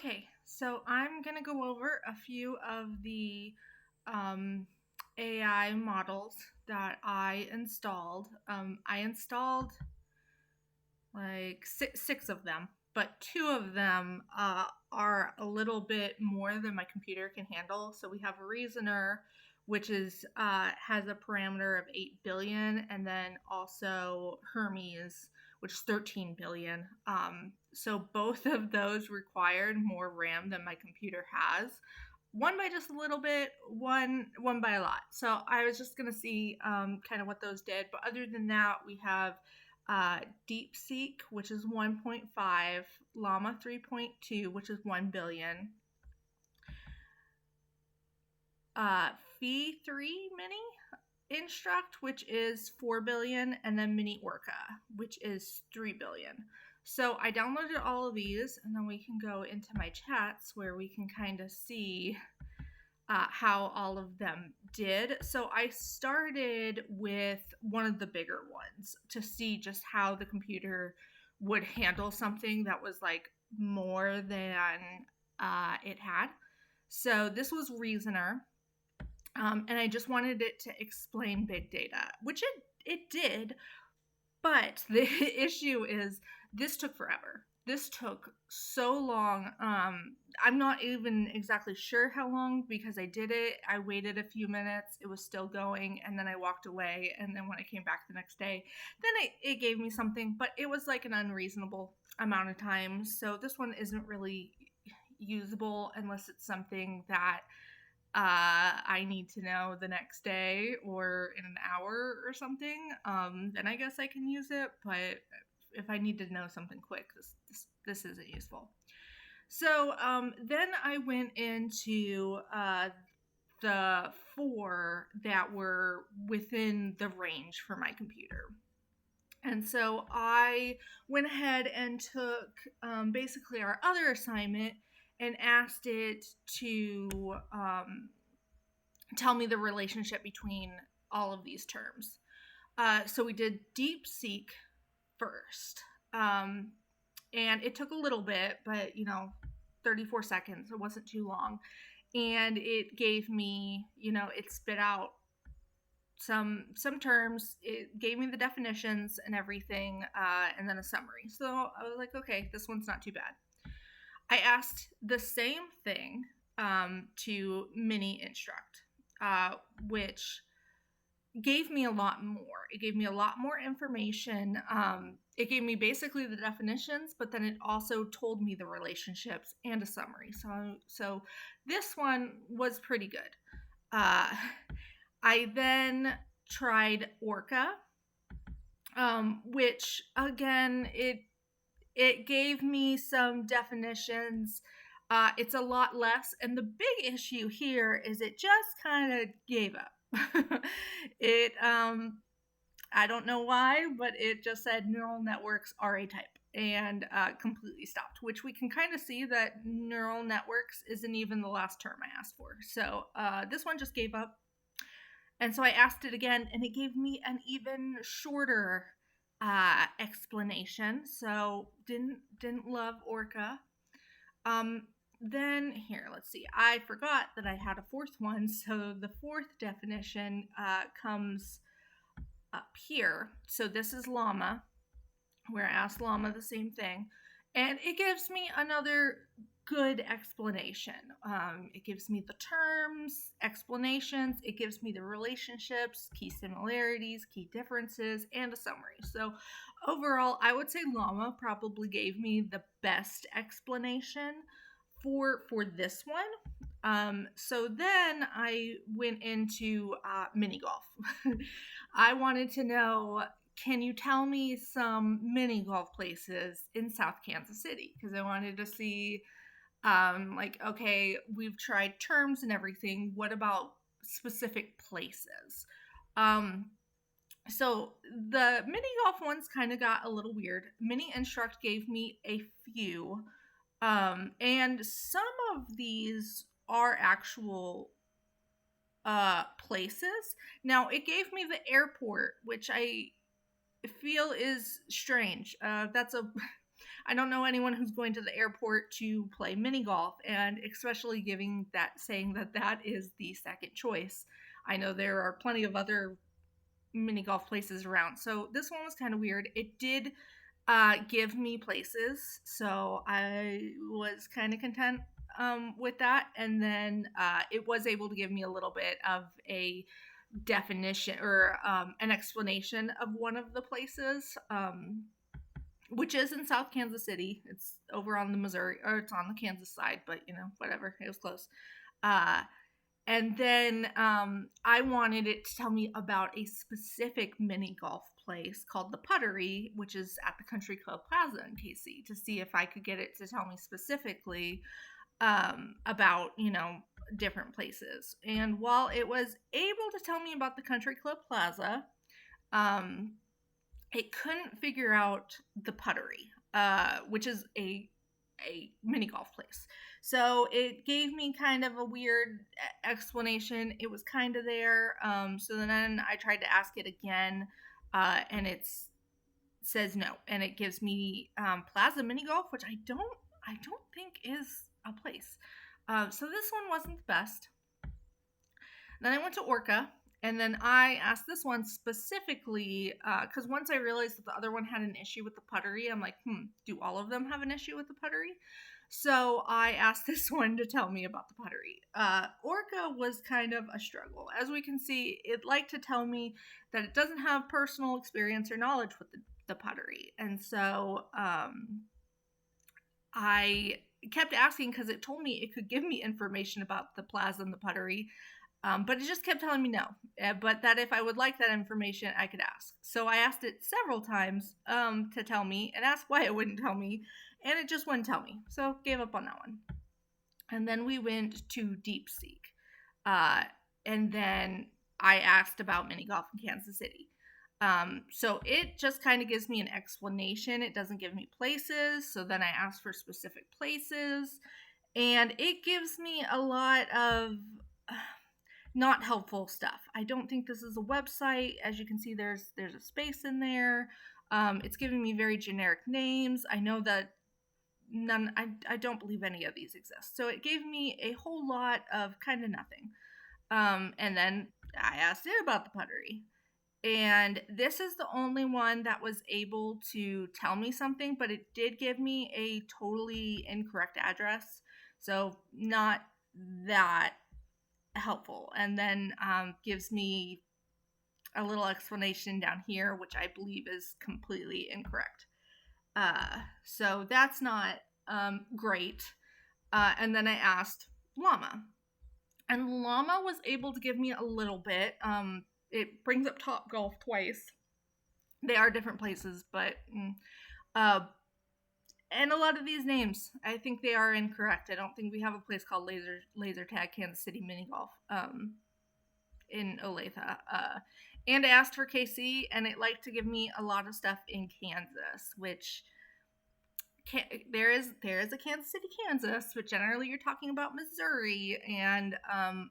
Okay, so I'm going to go over a few of the AI models that I installed. I installed like six of them, but two of them are a little bit more than my computer can handle. So we have a Reasoner, which is has a parameter of 8 billion, and then also Hermes, which is 13 billion. So both of those required more RAM than my computer has. One by just a little bit, one by a lot. So I was just gonna see kind of what those did. But other than that, we have DeepSeek, which is 1.5, Llama 3.2, which is 1 billion, Phi-3 Mini Instruct, which is 4 billion, and then Mini Orca, which is 3 billion. So I downloaded all of these, and then we can go into my chats where we can kind of see how all of them did. So I started with one of the bigger ones to see just how the computer would handle something that was like more than it had. So this was Reasoner, and I just wanted it to explain big data, which it did. But the issue is this took forever. This took so long. I'm not even exactly sure how long because I did it. I waited a few minutes. It was still going. And then I walked away. And then when I came back the next day, then it gave me something. But it was like an unreasonable amount of time. So this one isn't really usable unless it's something that I need to know the next day or in an hour or something, then I guess I can use it. But if I need to know something quick, this isn't useful. So then I went into the four that were within the range for my computer. And so I went ahead and took basically our other assignment and asked it to tell me the relationship between all of these terms. So we did DeepSeek first. And it took a little bit, but 34 seconds. It wasn't too long. And it gave me, it spit out some terms. It gave me the definitions and everything, and then a summary. So I was like, okay, this one's not too bad. I asked the same thing to Mini Instruct, which gave me a lot more. It gave me a lot more information. It gave me basically the definitions, but then it also told me the relationships and a summary. So this one was pretty good. I then tried Orca, which again, it gave me some definitions. It's a lot less, and the big issue here is it just kind of gave up. It I don't know why, but it just said neural networks are a type and completely stopped, which we can kind of see that neural networks isn't even the last term I asked for. So this one just gave up. And so I asked it again, and it gave me an even shorter explanation. So didn't love Orca. Then here, let's see. I forgot that I had a fourth one. So the fourth definition comes up here. So this is Llama, where I asked Llama the same thing. And it gives me another good explanation. It gives me the terms, explanations. It gives me the relationships, key similarities, key differences, and a summary. So overall, I would say Llama probably gave me the best explanation for this one. So then I went into mini golf. I wanted to know, can you tell me some mini golf places in South Kansas City? Because I wanted to see, okay, we've tried terms and everything. What about specific places? So the mini golf ones kind of got a little weird. Mini Instruct gave me a few. And some of these are actual places. Now, it gave me the airport, which I feel is strange. I don't know anyone who's going to the airport to play mini golf, and especially saying that that is the second choice. I know there are plenty of other mini golf places around. So this one was kind of weird. It did give me places, so I was kind of content with that. And then it was able to give me a little bit of a definition or an explanation of one of the places, which is in South Kansas City. It's over on the Missouri, or it's on the Kansas side, but whatever, it was close. Uh, and then I wanted it to tell me about a specific mini golf place called the Puttery, which is at the Country Club Plaza in KC, to see if I could get it to tell me specifically about, different places. And while it was able to tell me about the Country Club Plaza, um, it couldn't figure out the Puttery, which is a mini golf place. So it gave me kind of a weird explanation. It was kind of there. So then I tried to ask it again, and it says no, and it gives me Plaza Mini Golf, which I don't think is a place. So this one wasn't the best. Then I went to Orca, and then I asked this one specifically because once I realized that the other one had an issue with the Puttery, I'm like, do all of them have an issue with the Puttery? So I asked this one to tell me about the Puttery. Orca was kind of a struggle. As we can see, it liked to tell me that it doesn't have personal experience or knowledge with the Puttery. And so I kept asking because it told me it could give me information about the Plaza and the Puttery. But it just kept telling me no, but that if I would like that information, I could ask. So I asked it several times to tell me, and asked why it wouldn't tell me, and it just wouldn't tell me. So gave up on that one. And then we went to DeepSeek. And then I asked about mini golf in Kansas City. So it just kind of gives me an explanation. It doesn't give me places. So then I asked for specific places, and it gives me a lot of not helpful stuff. I don't think this is a website. As you can see, there's a space in there. It's giving me very generic names. I know that I don't believe any of these exist. So it gave me a whole lot of kind of nothing. And then I asked it about the Puttery. And this is the only one that was able to tell me something, but it did give me a totally incorrect address. So not that helpful. And then gives me a little explanation down here, which I believe is completely incorrect. So that's not great. And then I asked Llama, and Llama was able to give me a little bit. It brings up Top Golf twice. They are different places, but and a lot of these names, I think they are incorrect. I don't think we have a place called Laser Tag Kansas City Mini Golf in Olathe. And I asked for KC, and it liked to give me a lot of stuff in Kansas, which there is a Kansas City, Kansas, but generally you're talking about Missouri, and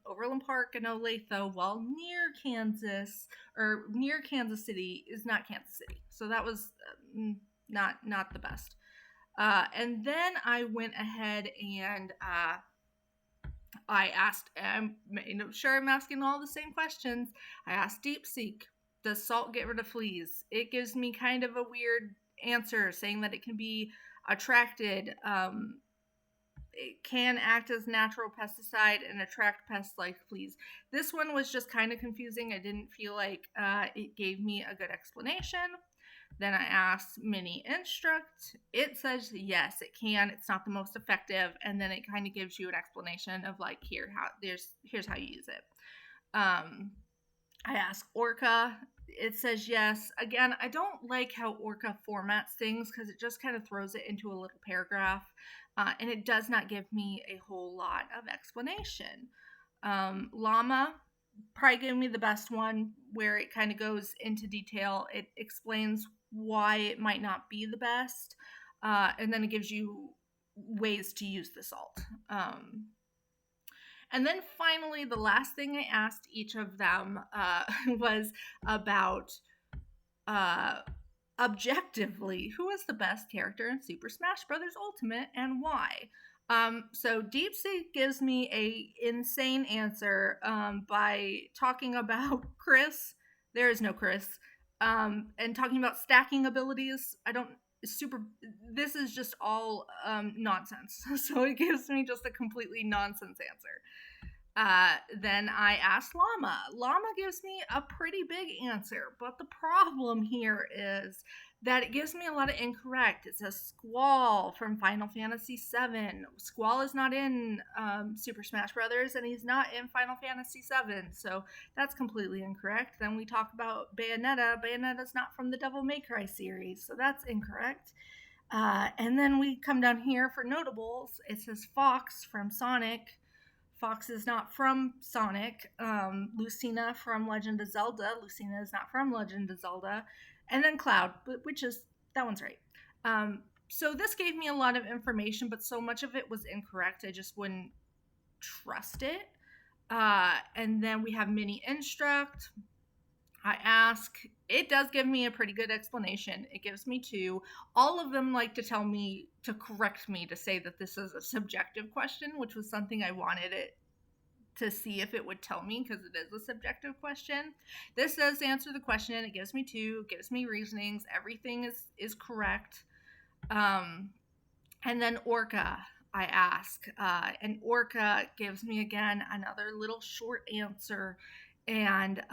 Overland Park and Olathe, while near Kansas or near Kansas City, is not Kansas City. So that was not the best. And then I went ahead and I asked, I'm sure I'm asking all the same questions. I asked DeepSeek, does salt get rid of fleas? It gives me kind of a weird answer saying that it can be attracted. It can act as natural pesticide and attract pests like fleas. This one was just kind of confusing. I didn't feel like it gave me a good explanation. Then I asked Mini Instruct. It says yes, it can. It's not the most effective, and then it kind of gives you an explanation of like here's how you use it. I asked Orca. It says yes. Again, I don't like how Orca formats things because it just kind of throws it into a little paragraph, and it does not give me a whole lot of explanation. Llama probably gave me the best one where it kind of goes into detail. It explains why it might not be the best, and then it gives you ways to use the salt. And then finally, the last thing I asked each of them was about objectively, who is the best character in Super Smash Bros. Ultimate and why? So DeepSeek gives me a insane answer by talking about Chris. There is no Chris. And talking about stacking abilities. I don't super. This is just all nonsense. So it gives me just a completely nonsense answer. Then I asked Llama. Llama gives me a pretty big answer, but the problem here is that it gives me a lot of incorrect. It says Squall from Final Fantasy VII. Squall is not in Super Smash Brothers, and he's not in Final Fantasy VII, so that's completely incorrect. Then we talk about Bayonetta. Bayonetta's not from the Devil May Cry series, so that's incorrect. And then we come down here for notables. It says Fox from Sonic. Fox is not from Sonic. Lucina from Legend of Zelda. Lucina is not from Legend of Zelda. And then Cloud, which is, that one's right. So this gave me a lot of information, but so much of it was incorrect, I just wouldn't trust it. And then we have Mini Instruct. I ask, it does give me a pretty good explanation. It gives me 2. All of them like to tell me, to correct me, to say that this is a subjective question, which was something I wanted it to see if it would tell me, because it is a subjective question. This says answer the question. It gives me 2, gives me reasonings. Everything is correct. And then Orca, I ask. And Orca gives me, again, another little short answer. And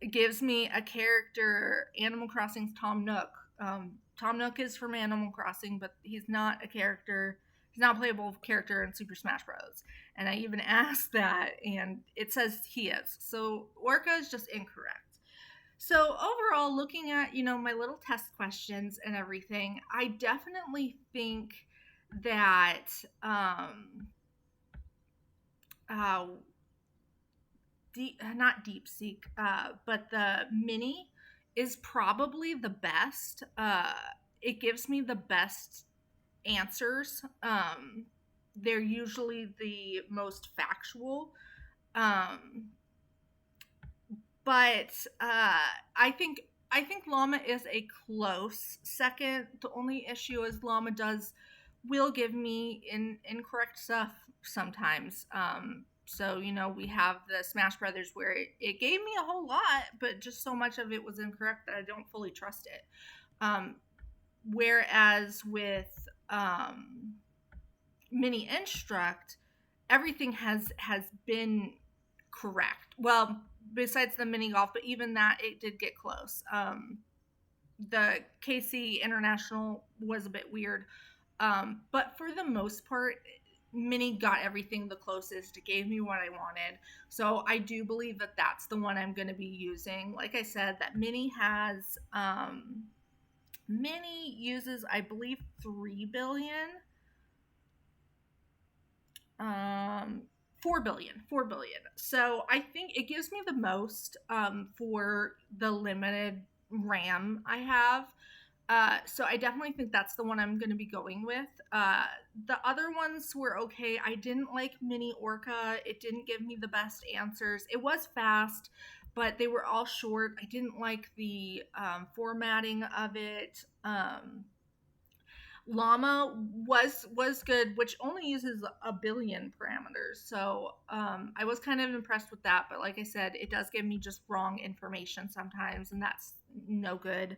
it gives me a character, Animal Crossing's Tom Nook. Tom Nook is from Animal Crossing, but he's not a character. He's not a playable character in Super Smash Bros. And I even asked that, and it says he is. So Orca is just incorrect. So overall, looking at, my little test questions and everything, I definitely think that not DeepSeek, but the Mini is probably the best. It gives me the best answers. They're usually the most factual. But I think Llama is a close second. The only issue is Llama will give me incorrect stuff sometimes. So, we have the Smash Brothers where it gave me a whole lot, but just so much of it was incorrect that I don't fully trust it. Whereas with Mini Instruct, everything has been correct. Well, besides the mini golf, but even that, it did get close. The KC International was a bit weird. But for the most part, Mini got everything the closest. It gave me what I wanted. So I do believe that that's the one I'm going to be using. Like I said, that Mini has, Mini uses, I believe, 3 billion. 4 billion. So I think it gives me the most for the limited RAM I have. So I definitely think that's the one I'm going to be going with. The other ones were okay. I didn't like Mini Orca. It didn't give me the best answers. It was fast, but they were all short. I didn't like the formatting of it. Llama was good, which only uses 1 billion parameters. So I was kind of impressed with that. But like I said, it does give me just wrong information sometimes, and that's no good.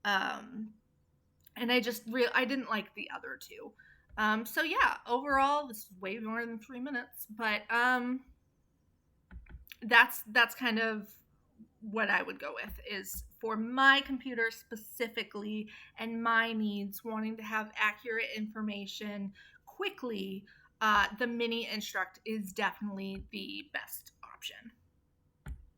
And I didn't like the other 2. So yeah, overall, this is way more than 3 minutes, but that's kind of what I would go with, is for my computer specifically and my needs, wanting to have accurate information quickly. The Mini Instruct is definitely the best option.